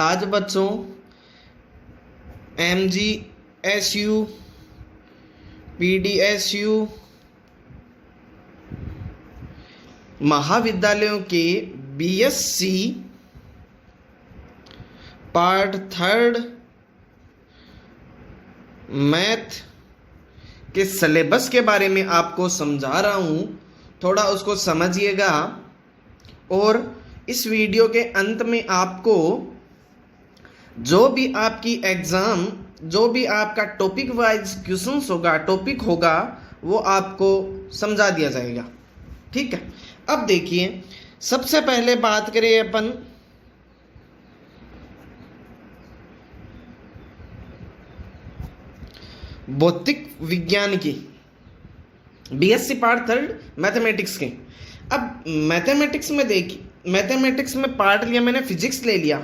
आज बच्चों MGSU, PDSU महाविद्यालयों के BSc पार्ट 3 मैथ के सिलेबस के बारे में आपको समझा रहा हूँ, थोड़ा उसको समझिएगा। और इस वीडियो के अंत में आपको जो भी आपकी एग्ज़ाम, जो भी आपका टॉपिक वाइज क्वेश्चंस होगा, टॉपिक होगा, वो आपको समझा दिया जाएगा। ठीक है, अब देखिए, सबसे पहले बात करें अपन भौतिक विज्ञान की, BSc पार्ट 3 मैथमेटिक्स के। अब मैथमेटिक्स में देखिए, मैथमेटिक्स में पार्ट लिया मैंने, फिजिक्स ले लिया।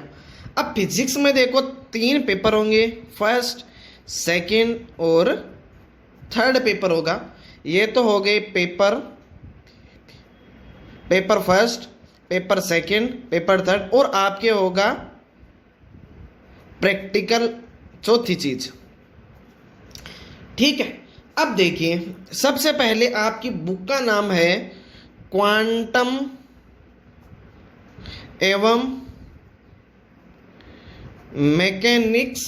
अब फिजिक्स में देखो 3 पेपर होंगे, फर्स्ट, सेकंड और थर्ड पेपर होगा। ये तो हो गए paper first, paper second, paper third, और आपके होगा प्रैक्टिकल, चौथी चीज। ठीक है, अब देखिए, सबसे पहले आपकी बुक का नाम है क्वांटम एवं मैकेनिक्स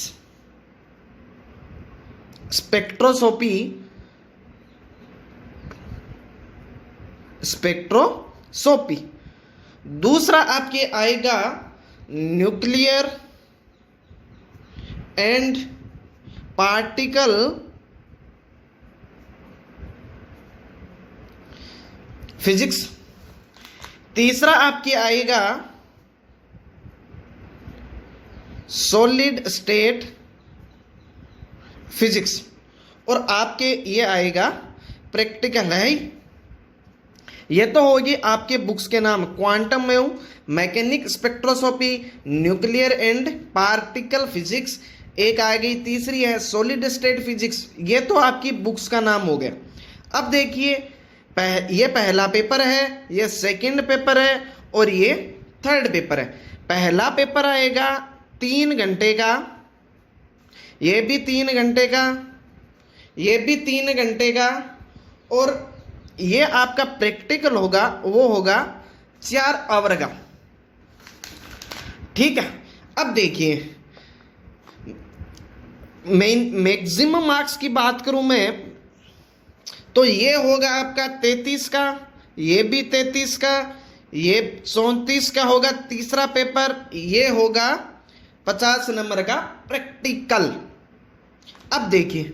स्पेक्ट्रोस्कोपी। दूसरा आपके आएगा न्यूक्लियर एंड पार्टिकल फिजिक्स। तीसरा आपके आएगा सॉलिड स्टेट फिजिक्स, और आपके ये आएगा प्रैक्टिकल है। ये तो होगी आपके बुक्स के नाम, क्वांटम एवं mechanic spectroscopy, nuclear and particle physics. एक आ गई, तीसरी है सॉलिड स्टेट फिजिक्स। ये तो आपकी बुक्स का नाम हो गया। अब देखिए, ये पहला पेपर है, ये सेकंड पेपर है और ये थर्ड पेपर है। पहला पेपर आएगा 3 घंटे का, ये भी 3 घंटे का, ये भी 3 घंटे का, और ये आपका प्रैक्टिकल होगा, वो होगा 4 आवर का। ठीक है, अब देखिए, मैक्सिमम मार्क्स की बात करूं मैं, तो ये होगा आपका 33 का, ये भी 33 का, ये 34 का होगा तीसरा पेपर, ये होगा 50 नंबर का प्रैक्टिकल। अब देखिए,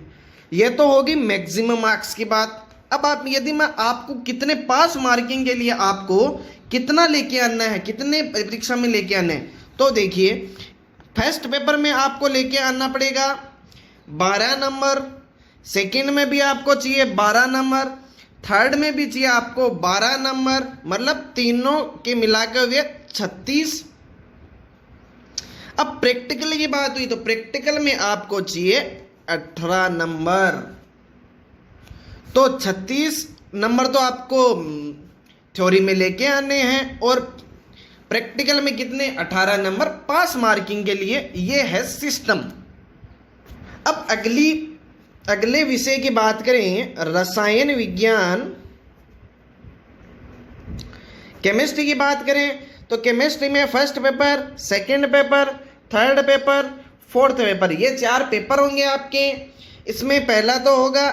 ये तो होगी मैक्सिमम मार्क्स की बात। अब आप, यदि मैं आपको कितने पास मार्किंग के लिए आपको कितना लेके आना है, कितने परीक्षा में लेके आना है, तो देखिए, फर्स्ट पेपर में आपको लेके आना पड़ेगा 12 नंबर, सेकंड में भी आपको चाहिए 12 नंबर, थर्ड में भी चाहिए आपको 12 नंबर, मतलब तीनों के मिलाकर हुए 36। अब प्रैक्टिकल की बात हुई तो प्रैक्टिकल में आपको चाहिए 18 नंबर। तो 36 नंबर तो आपको थ्योरी में लेके आने हैं, और प्रैक्टिकल में कितने, 18 नंबर पास मार्किंग के लिए। ये है सिस्टम। अब अगले विषय की बात करें, रसायन विज्ञान, केमिस्ट्री की बात करें, तो केमिस्ट्री में first paper, second paper, third paper, fourth paper, ये 4 पेपर होंगे आपके। इसमें पहला तो होगा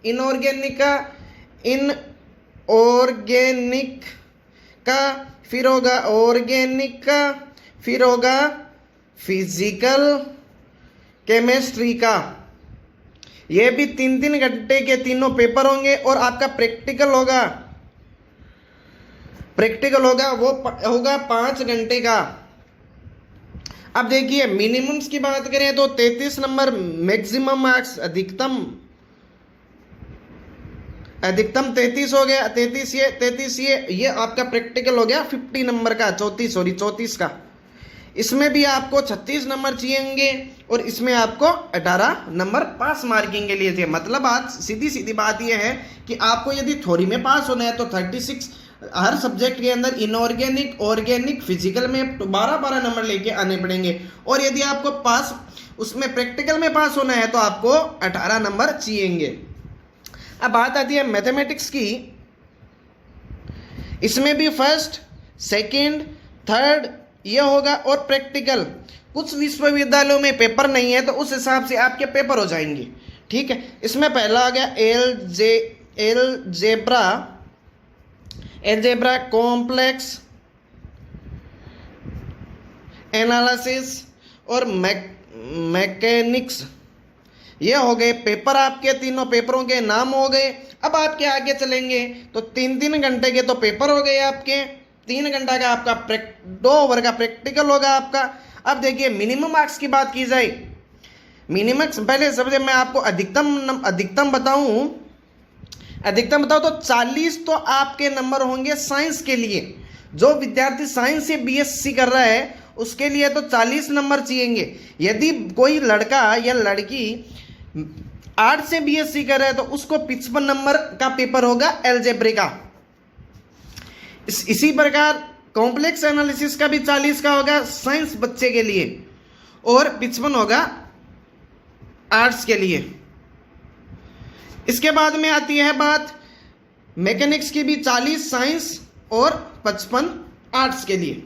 इनऑर्गेनिक का, फिर होगा ऑर्गेनिक का, फिर होगा फिजिकल केमिस्ट्री का। ये भी 3-3 घंटे के तीनों पेपर होंगे, और आपका प्रैक्टिकल होगा वो होगा 5 घंटे का। अब देखिए, मिनिमम्स की बात करें तो 33 नंबर मैक्सिमम मार्क्स, अधिकतम 33 हो गया। 33 ये आपका प्रैक्टिकल हो गया 50 नंबर का, 34 का। इसमें भी आपको 36 नंबर चाहिए, और इसमें आपको 18 नंबर पास मार्किंग के लिए चाहिए। मतलब आज सीधी बात यह है कि आपको यदि थ्योरी में पास होना है तो 36 हर सब्जेक्ट के अंदर इनऑर्गेनिक, ऑर्गेनिक, फिजिकल में 12-12 नंबर लेके आने पड़ेंगे। और यदि आपको पास उसमें प्रैक्टिकल में पास होना है तो आपको 18 नंबर चाहिएंगे। अब बात आती है मैथमेटिक्स की। इसमें भी फर्स्ट, सेकंड, थर्ड ये होगा और प्रैक्टिकल। कुछ विश्वविद्यालयों में पेपर नहीं है तो उस हिसाब से आपके पेपर हो जाएंगे, ठीक है। इसमें पहला आ गया एलजेब्रा कॉम्प्लेक्स एनालिसिस और मैकेनिक्स। ये हो गए पेपर, आपके तीनों पेपरों के नाम हो गए। अब आपके आगे चलेंगे तो 3-3 घंटे के तो पेपर हो गए आपके, 3 घंटा का आपका 2 ओवर का प्रैक्टिकल होगा आपका। अब देखिए मिनिमम मार्क्स की बात की जाए, मिनिमम पहले सबसे मैं आपको अधिकतम बताऊं तो 40 तो आपके नंबर होंगे साइंस के लिए। जो विद्यार्थी साइंस से बीएससी कर रहा है उसके लिए तो 40 नंबर चाहिएंगे। यदि कोई लड़का या लड़की आर्ट से बीएससी कर रहा है तो उसको 55 नंबर का पेपर होगा एलजेब्रा का। इसी प्रकार कॉम्प्लेक्स एनालिसिस का भी 40 का होगा साइंस बच्चे के लिए और 55 होगा आर्ट्स के लिए। इसके बाद में आती है बात मैकेनिक्स की भी 40 साइंस और 55 आर्ट्स के लिए,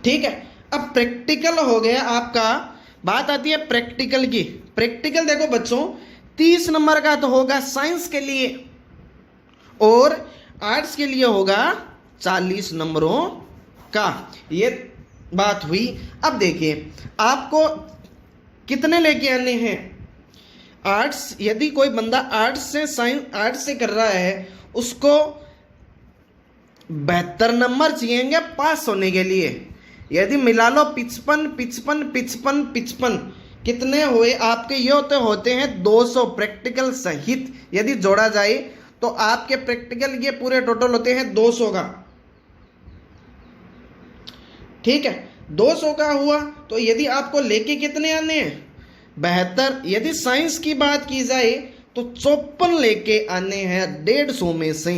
ठीक है। अब प्रैक्टिकल हो गया आपका, बात आती है प्रैक्टिकल की। प्रैक्टिकल देखो बच्चों 30 नंबर का तो होगा साइंस के लिए और आर्ट्स के लिए होगा 40 नंबरों का। ये बात हुई। अब देखिए आपको कितने लेके आने हैं आर्ट्स। यदि कोई बंदा आर्ट्स से कर रहा है उसको 72 नंबर चाहिएंगे पास होने के लिए। यदि मिला लो 55 कितने हुए आपके, ये होते हैं 200 प्रैक्टिकल सहित। यदि जोड़ा जाए तो आपके प्रैक्टिकल ये पूरे टोटल होते हैं 200 का, ठीक है। 200 का हुआ तो यदि आपको लेके कितने आने हैं 72। यदि साइंस की बात की जाए तो 54 लेके आने हैं 150 में से।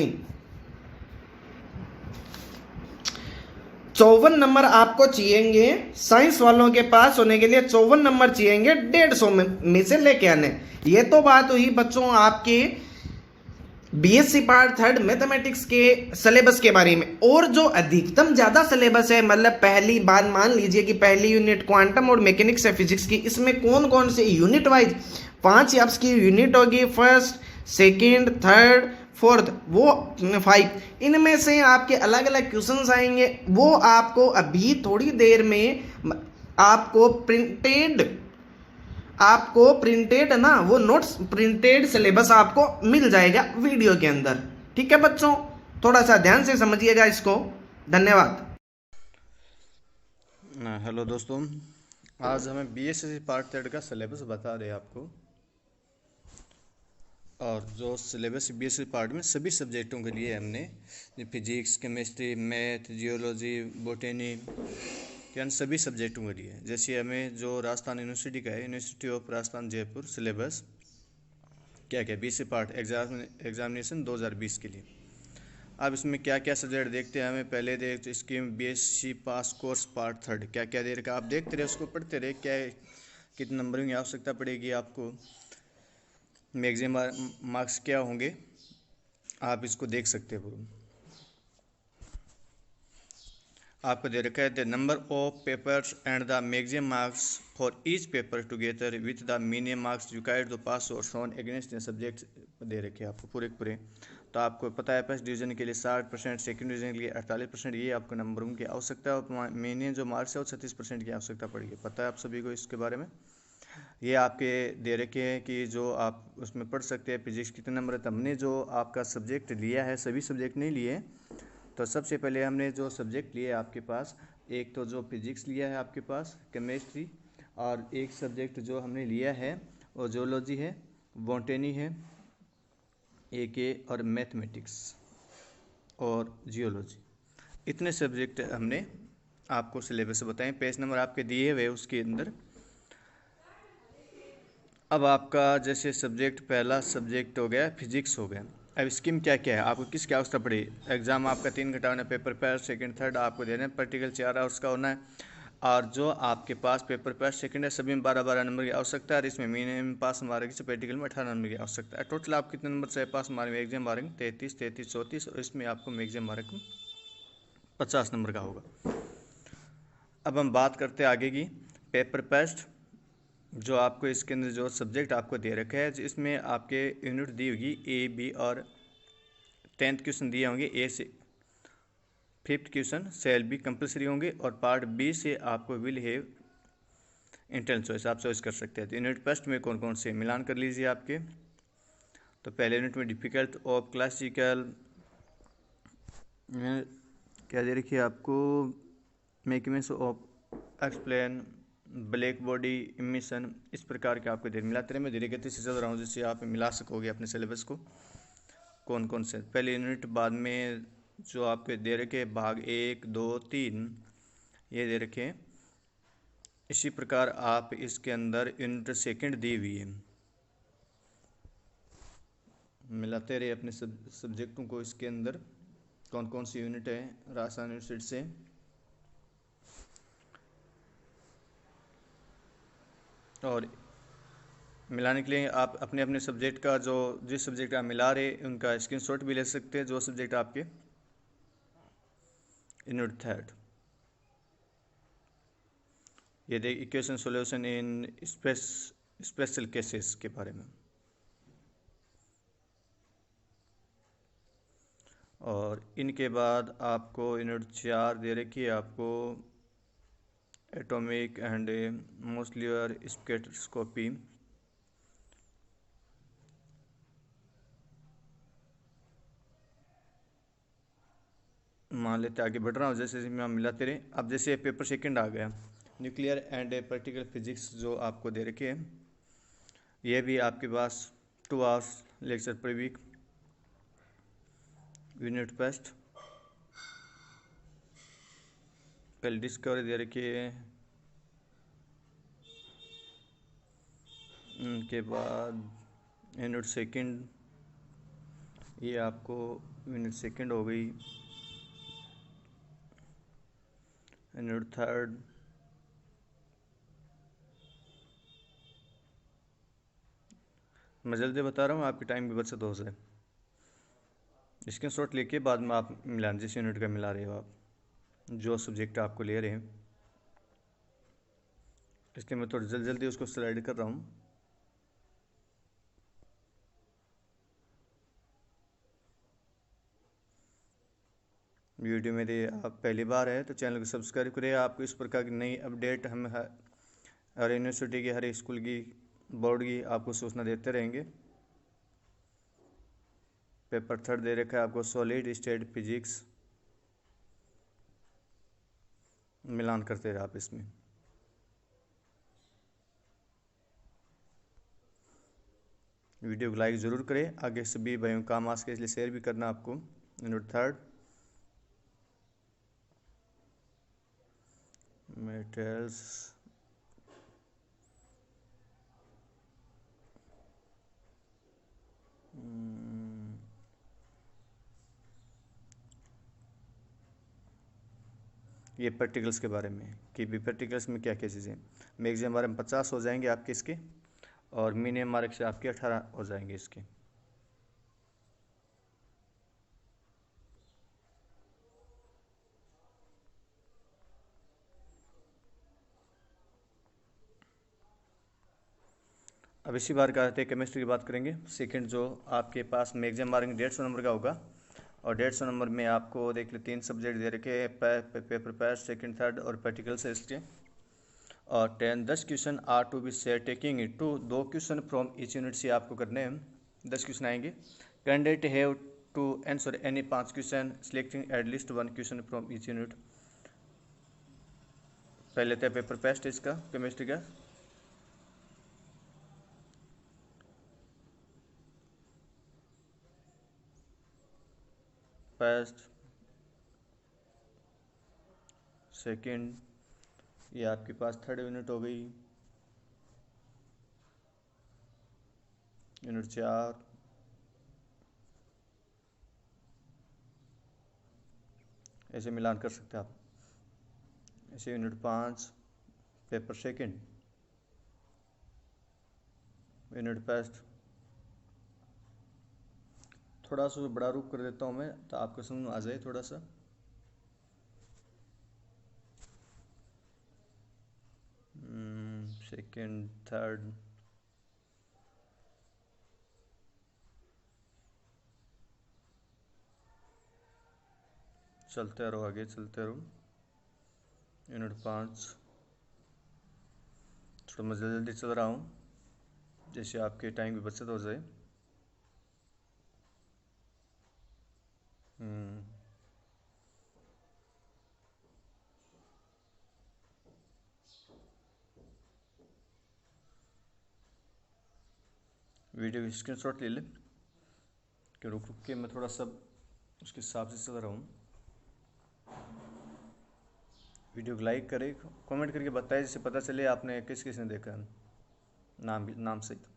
54 नंबर आपको चाहिएंगे साइंस वालों के पास होने के लिए, 54 नंबर चाहिएंगे 150 में से लेके आने। ये तो बात हुई बच्चों आपके बीएससी पार्ट 3 मैथमेटिक्स के सिलेबस के बारे में। और जो अधिकतम ज़्यादा सिलेबस है, मतलब पहली बार मान लीजिए कि पहली यूनिट क्वांटम और मैकेनिक्स है फिजिक्स की, इसमें कौन कौन से यूनिट वाइज 5 आपकी यूनिट होगी, फर्स्ट, सेकेंड, थर्ड, फोर्थ, वो 5। इनमें से आपके अलग अलग क्वेश्चंस आएंगे, वो आपको अभी थोड़ी देर में आपको प्रिंटेड ना वो नोट्स प्रिंटेड सिलेबस आपको मिल जाएगा वीडियो के अंदर, ठीक है बच्चों। थोड़ा सा ध्यान से समझिएगा इसको। धन्यवाद। हेलो दोस्तों, आज हमें बीएससी पार्ट 3 का सिलेबस बता रहे हैं आपको। और जो सिलेबस बीएससी पार्ट में सभी सब्जेक्टों के लिए हमने physics, chemistry, math, geology, botany यानी सभी सब्जेक्टों के लिए, जैसे हमें जो राजस्थान यूनिवर्सिटी का है, university of Rajasthan Jaipur syllabus क्या क्या बीएससी पार्ट एग्जामिनेशन 2020 के लिए। अब इसमें क्या क्या सब्जेक्ट देखते हैं, हमें पहले देखते scheme BSc pass course part 3 क्या क्या दे रखा, आप देखते रहे उसको पढ़ते रहे, क्या कितने नंबरिंग की आवश्यकता पड़ेगी आपको, मैक्सिमम मार्क्स क्या होंगे, आप इसको देख सकते हो। आपको दे रखा है the number of papers and the maximum marks for each paper together with the minimum marks required to pass और शोन अगेंस्ट सब्जेक्ट दे रखे हैं आपको पूरे। तो आपको पता है फर्स्ट डिवीजन के लिए 60%, सेकंड डिवीजन के लिए 48%, ये आपको नंबरों की आवश्यकता है। और मिनिमम जो मार्क्स है वो 36% की आवश्यकता पड़ेगी, पता है आप सभी को इसके बारे में। ये आपके दे रखे हैं कि जो आप उसमें पढ़ सकते हैं फिजिक्स कितने नंबर है। तो हमने जो आपका सब्जेक्ट लिया है, सभी सब्जेक्ट नहीं लिए, तो सबसे पहले हमने जो सब्जेक्ट लिए आपके पास, एक तो जो फिजिक्स लिया है आपके पास, केमिस्ट्री, और एक सब्जेक्ट जो हमने लिया है वो जियोलॉजी है, बॉटनी है एक और मैथमेटिक्स और जियोलॉजी। इतने सब्जेक्ट हमने आपको सिलेबस बताएं, पेज नंबर आपके दिए हुए उसके अंदर। अब आपका जैसे सब्जेक्ट पहला सब्जेक्ट हो गया फिजिक्स हो गया, अब स्कीम क्या क्या है, आपको किसकी आवश्यकता पड़ी। एग्जाम आपका 3 घंटा होना है, पेपर पैर सेकंड थर्ड आपको देना है, प्रैक्टिकल 4 आवर्स का होना है। और जो आपके पास पेपर पैर सेकंड है सभी में 12-12 नंबर की आवश्यकता है, और इसमें मिनिमम पास मारेंगे से प्रैक्टिकल में 18 नंबर की आवश्यकता है। टोटल आप कितने नंबर से पास मारेंगे, एग्जाम मारेंगे 33, 33, 34, और इसमें आपको मैगजीम मारेंगे 50 नंबर का होगा। अब हम बात करते हैं आगे की पेपर पेस्ट। जो आपको इसके अंदर जो सब्जेक्ट आपको दे रखा है, इसमें आपके यूनिट दी होगी ए बी, और 10th क्वेश्चन दिए होंगे ए से 5th question cell B compulsory होंगे, और पार्ट बी से आपको विल हैव इंटरनल चॉइस आप चॉइस कर सकते हैं। तो यूनिट फर्स्ट में कौन कौन से मिलान कर लीजिए आपके। तो पहले यूनिट में डिफिकल्ट ऑफ क्लासिकल क्या दे रखिए आपको, mechanisms of explain, black body emission, इस प्रकार के आपको मिलाते रहे। मैं धीरे गति से चल रहा हूँ जिससे आप मिला सकोगे अपने सिलेबस को। कौन कौन से पहले यूनिट, बाद में जो आपके दे रखे भाग 1, 2, 3 ये दे रखे हैं। इसी प्रकार आप इसके अंदर यूनिट सेकंड दी हुई है, मिलाते रहे अपने सब्जेक्टों को। इसके अंदर कौन कौन सी यूनिट है राजस्थान यूनिवर्सिटी से। और मिलाने के लिए आप अपने अपने सब्जेक्ट का, जो जिस सब्जेक्ट आप मिला रहे उनका स्क्रीनशॉट भी ले सकते हैं, जो सब्जेक्ट आपके यूनिट थर्ड। ये देख equation solution in special cases के बारे में। और इनके बाद आपको यूनिट 4 दे रखी है आपको एटॉमिक एंड मॉलिक्यूलर स्पेक्ट्रोस्कोपी। मान लेते आगे बढ़ रहा हूँ जैसे मैं मिलाते रहे। अब जैसे पेपर सेकंड आ गया, न्यूक्लियर एंड प्रैक्टिकल फिजिक्स जो आपको दे रखे हैं, ये भी आपके पास 2 hours lecture per week. Unit first पहले डिस्कवरी दे रखी है, उनके बाद यूनिट सेकंड, ये आपको यूनिट सेकंड हो गई। यूनिट थर्ड, मैं जल्दी बता रहा हूँ आपके टाइम की बचत हो जाए। स्क्रीनशॉट लेके बाद में आप मिलान जिस यूनिट का मिला रहे हो आप, जो सब्जेक्ट आपको ले रहे हैं। इसलिए मैं थोड़ी जल्दी उसको स्लाइड कर रहा हूँ। वीडियो मेरे आप पहली बार है तो चैनल को सब्सक्राइब करें। आपको इस प्रकार की नई अपडेट हम हर यूनिवर्सिटी की, हर स्कूल की, बोर्ड की आपको सूचना देते रहेंगे। पेपर थर्ड दे रखा है आपको सॉलिड स्टेट फिजिक्स, मिलान करते रहे आप इसमें। वीडियो को लाइक ज़रूर करें, आगे सभी भाइयों को काम आ सके इसलिए शेयर भी करना आपको। यूनिट थर्ड मेटेरियल्स, ये प्रैक्टिकल्स के बारे में कि भी प्रैक्टिकल्स में क्या क्या चीज़ें। मैक्सिमम बारे में 50 हो जाएंगे आपके इसके, और मिनिमम मार्क्स से आपके 18 हो जाएंगे इसके। अब इसी बार का केमिस्ट्री की बात करेंगे। सेकंड जो आपके पास मैक्सिमम मार्किंग 150 नंबर का होगा, और 150 नंबर में आपको देख ले 3 सब्जेक्ट दे रखे हैं, पेपर पैर सेकंड थर्ड और प्रैक्टिकल से इसके। और 10 question are to be share taking it to, 2 question from each unit से आपको करने हैं। 10 क्वेश्चन आएंगे। Candidate have to answer any 5 question selecting at least 1 question from each unit. पहले लेते हैं पेपर पेस्ट इसका केमिस्ट्री का। फर्स्ट सेकंड, ये आपके पास थर्ड यूनिट हो गई। यूनिट 4, ऐसे मिलान कर सकते हैं आप। ऐसे unit 5 paper second, unit first. थोड़ा सा बड़ा रूप कर देता हूँ मैं, तो आपको समझ में आ जाए थोड़ा सा। सेकंड, थर्ड, चलते रहो, आगे चलते रहो। यूनिट 5 थोड़ा मैं जल्दी चल रहा हूँ, जैसे आपके टाइम की बचत हो जाए। वीडियो की स्क्रीनशॉट ले लें कि रुक रुक के मैं थोड़ा सा उसके हिसाब से चल रहा हूँ। वीडियो को लाइक करें, कमेंट करके बताएं, जिससे पता चले आपने किस किस ने देखा, नाम सहित।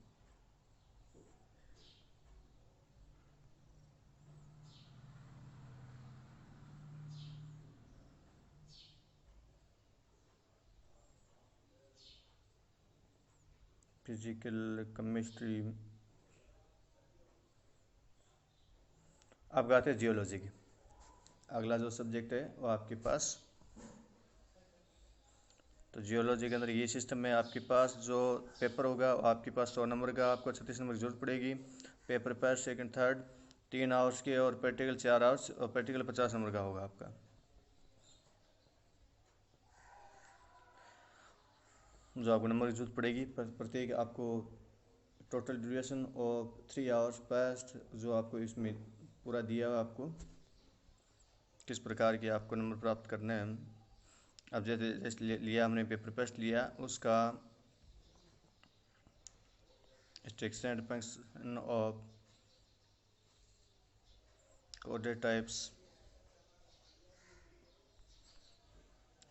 Physical chemistry. अब आते हैं जियोलॉजी की। अगला जो सब्जेक्ट है वो आपके पास, तो जियोलॉजी के अंदर ये सिस्टम है। आपके पास जो पेपर होगा आपके पास 100 नंबर का, आपको 36 नंबर की जरूरत पड़ेगी। Paper first second third 3 hours के, और प्रैक्टिकल 4 आवर्स, और प्रैक्टिकल 50 नंबर का होगा आपका। जो आपको नंबर की जरूरत पड़ेगी प्रत्येक, आपको total duration of 3 hours past जो आपको इसमें पूरा दिया हुआ, आपको किस प्रकार के आपको नंबर प्राप्त करने हैं। अब जैसे लिया हमने पेपर टेस्ट लिया, उसका extraction and function of coded types.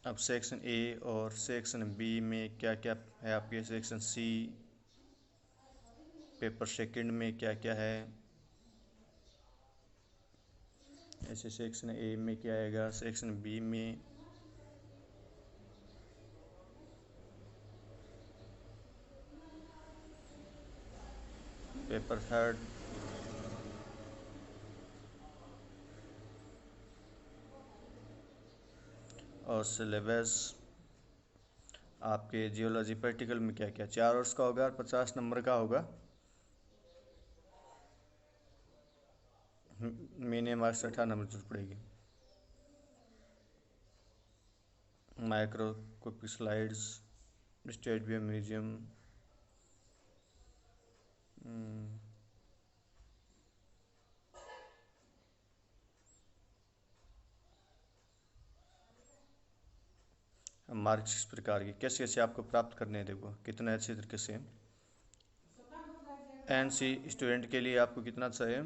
अब सेक्शन ए और सेक्शन बी में क्या क्या है आपके, सेक्शन सी पेपर सेकंड में क्या क्या है, ऐसे सेक्शन ए में क्या आएगा, सेक्शन बी में पेपर थर्ड, और सिलेबस आपके जियोलॉजी प्रैक्टिकल में क्या क्या 4 वर्ष का होगा और 50 नंबर का होगा। मिनिमम मार्क्स 18 नंबर जरूरत पड़ेगी। Microscopic slides, state view museum, marks इस प्रकार की कैसे कैसे आपको प्राप्त करने हैं, देखो कितने अच्छे तरीके से। एनसी स्टूडेंट के लिए आपको कितना चाहिए,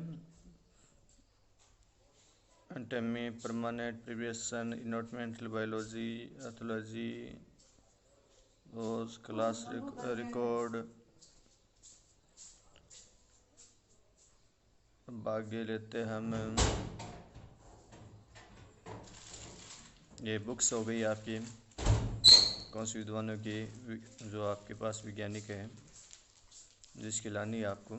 एंटमी, permanent preparation, environmental biology, ethology, रोज क्लास रिकॉर्ड, भाग्य लेते हम। ये बुक्स हो गई आपकी कौन सी विद्वानों की, जो आपके पास वैज्ञानिक है जिसकी लानी है आपको।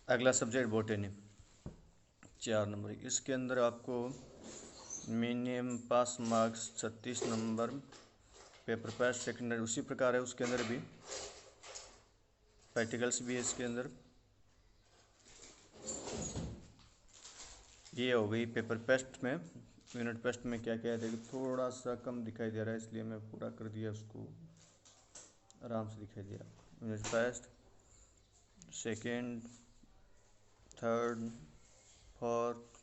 अगला सब्जेक्ट बॉटनी, 4 नंबर। इसके अंदर आपको minimum pass marks 36 number, paper first second उसी प्रकार है, उसके अंदर भी प्रैक्टिकल्स भी है इसके अंदर। ये हो गई पेपर पेस्ट में। यूनिट पेस्ट में क्या क्या है, देखिए थोड़ा सा कम दिखाई दे रहा है, इसलिए मैं पूरा कर दिया, उसको आराम से दिखाई दिया। Unit first second third fourth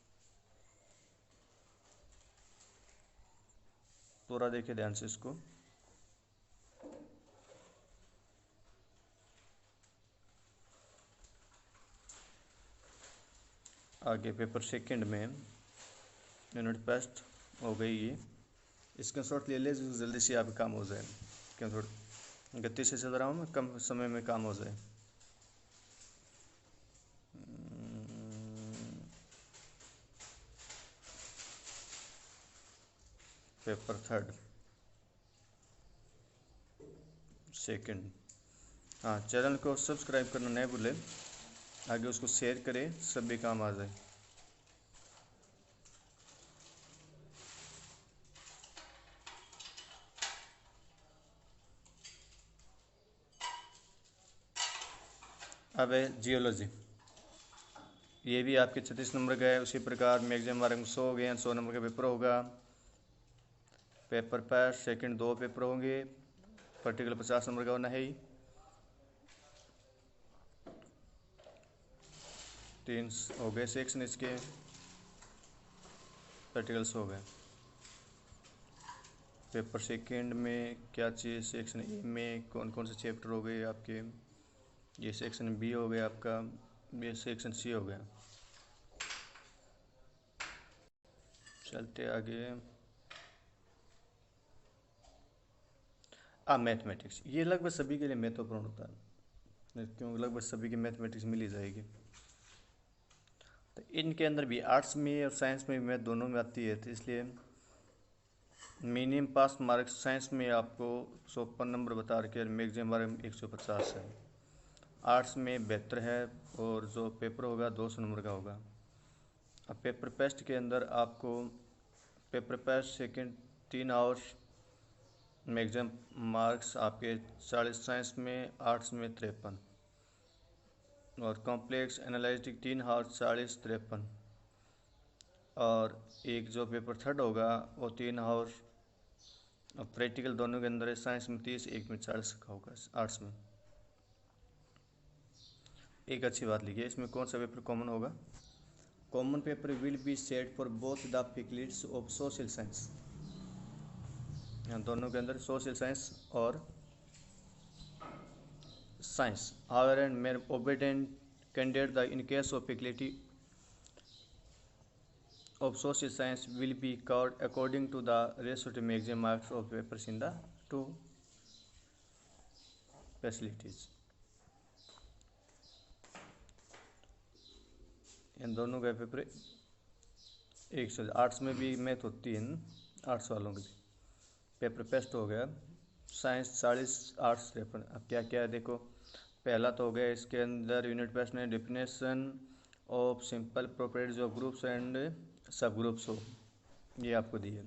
पूरा देखिए ध्यान से इसको। आगे पेपर सेकंड में यूनिट फर्स्ट हो गई ये, इसका शॉट ले ले जल्दी से आपका काम हो जाए, क्यों थोड़ा गति से चल रहा हूँ मैं, कम समय में काम हो जाए। Paper third second. हाँ, चैनल को सब्सक्राइब करना नहीं भूलें, आगे उसको शेयर करें, सभी काम आ जाए। अब है जियोलॉजी, ये भी आपके 36 नंबर का है। उसी प्रकार मैगजीन मार्क में 100 हो गए हैं, 100 नंबर का पेपर होगा। पेपर पर सेकंड 2 पेपर होंगे, पर्टिकुलर 50 नंबर का होना है ही। 3 हो गए सेक्शन इसके, पर्टिकुलर्स हो गए। पेपर सेकंड में क्या चीज़, सेक्शन ए में कौन कौन से चैप्टर हो गए आपके, ये सेक्शन बी हो गया आपका, ये सेक्शन सी हो गया। चलते आगे। मैथमेटिक्स, ये लगभग सभी के लिए महत्वपूर्ण होता है, क्योंकि लगभग सभी की मैथमेटिक्स मिल ही जाएगी। तो इनके अंदर भी आर्ट्स में और साइंस में भी मैथ दोनों में आती है, तो इसलिए मिनिमम पास मार्क्स साइंस में आपको 155 नंबर बता रखे हैं, मैगजीन मार्क में 150 है। आर्ट्स में 72 है, और जो पेपर होगा 200 नंबर का होगा। अब पेपर पेस्ट के अंदर आपको paper paste second 3 hours, magazine marks आपके 40 साइंस में, आर्ट्स में 53, और कॉम्प्लेक्स एनालिटिक 3 आवर्स 40 53, और एक जो पेपर थर्ड होगा वो 3 आवर्स। अब प्रैक्टिकल दोनों के अंदर है, साइंस में 30, एक में 40 का होगा आर्ट्स में। एक अच्छी बात लिखिए, इसमें कौन सा पेपर कॉमन होगा। Common paper will be set for both the faculties of social science, दोनों के अंदर सोशल साइंस और साइंस। हाउएवर एंड मेर obedient candidate the in case of faculty of social science will be covered according to the ratio to maximum marks of papers in the two facilities। इन दोनों का paper एक से, arts में भी math होती है, arts वालों के पेपर पेस्ट हो गया। Science 40, arts 53। अब क्या क्या है देखो, पहला तो हो गया इसके अंदर यूनिट पेस्ट में definition of simple properties of groups and सब ग्रुप्स हो, ये आपको दी है।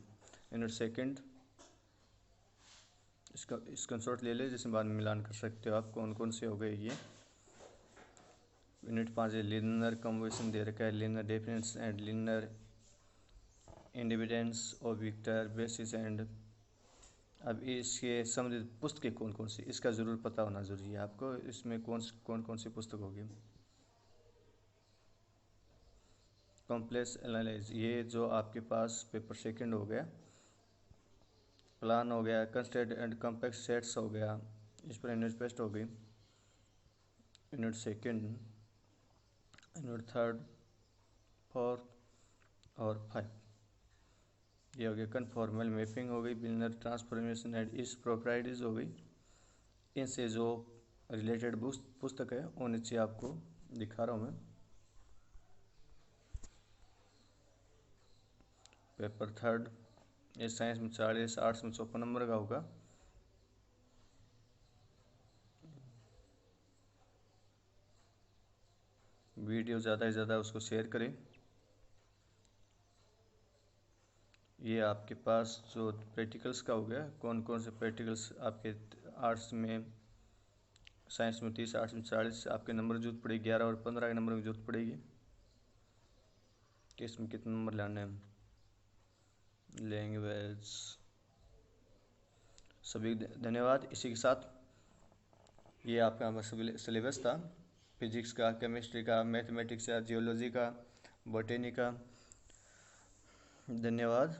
यूनिट सेकंड, इसका स्क्रीनशॉट ले ले, जिसमें बाद में मिलान कर सकते हो आप कौन कौन से हो गए ये। यूनिट 5 है लीनियर कम्पोजिशन दे रखा है, linear difference and linear independence of vector basis and. अब इसके संबंधित पुस्तकें कौन कौन सी, इसका ज़रूर पता होना जरूरी है आपको, इसमें कौन कौन सी पुस्तक होगी। कॉम्प्लेक्स एनालिसिस, ये जो आपके पास पेपर सेकंड हो गया, प्लान हो गया, कंस्ट्रेंट एंड कॉम्प्लेक्स सेट्स हो गया, इस पर यूनिट टेस्ट हो गई। Unit second, unit third, fourth और 5, ये हो गया। कन्फॉर्मल मैपिंग हो गई, बिलिनर ट्रांसफॉर्मेशन एंड इस प्रॉपर्टीज हो गई। इनसे जो रिलेटेड पुस्तक है वो नीचे आपको दिखा रहा हूँ मैं। पेपर थर्ड, ये साइंस में 40, आर्ट्स में 54 नंबर का होगा। वीडियो ज़्यादा से ज़्यादा उसको शेयर करें। ये आपके पास जो प्रैक्टिकल्स का हो गया, कौन कौन से प्रैक्टिकल्स आपके आर्ट्स में, साइंस में 30, आर्ट्स में 40, आपके नंबर की जरूरत पड़ेगी 11 और 15 के नंबर की जरूरत पड़ेगी कि इसमें कितने नंबर लाने हैं। लैंग्वेज, सभी धन्यवाद। इसी के साथ ये आपका सिलेबस था, फिजिक्स का, केमिस्ट्री का, मैथमेटिक्स का, जियोलॉजी का, बॉटनी का। धन्यवाद।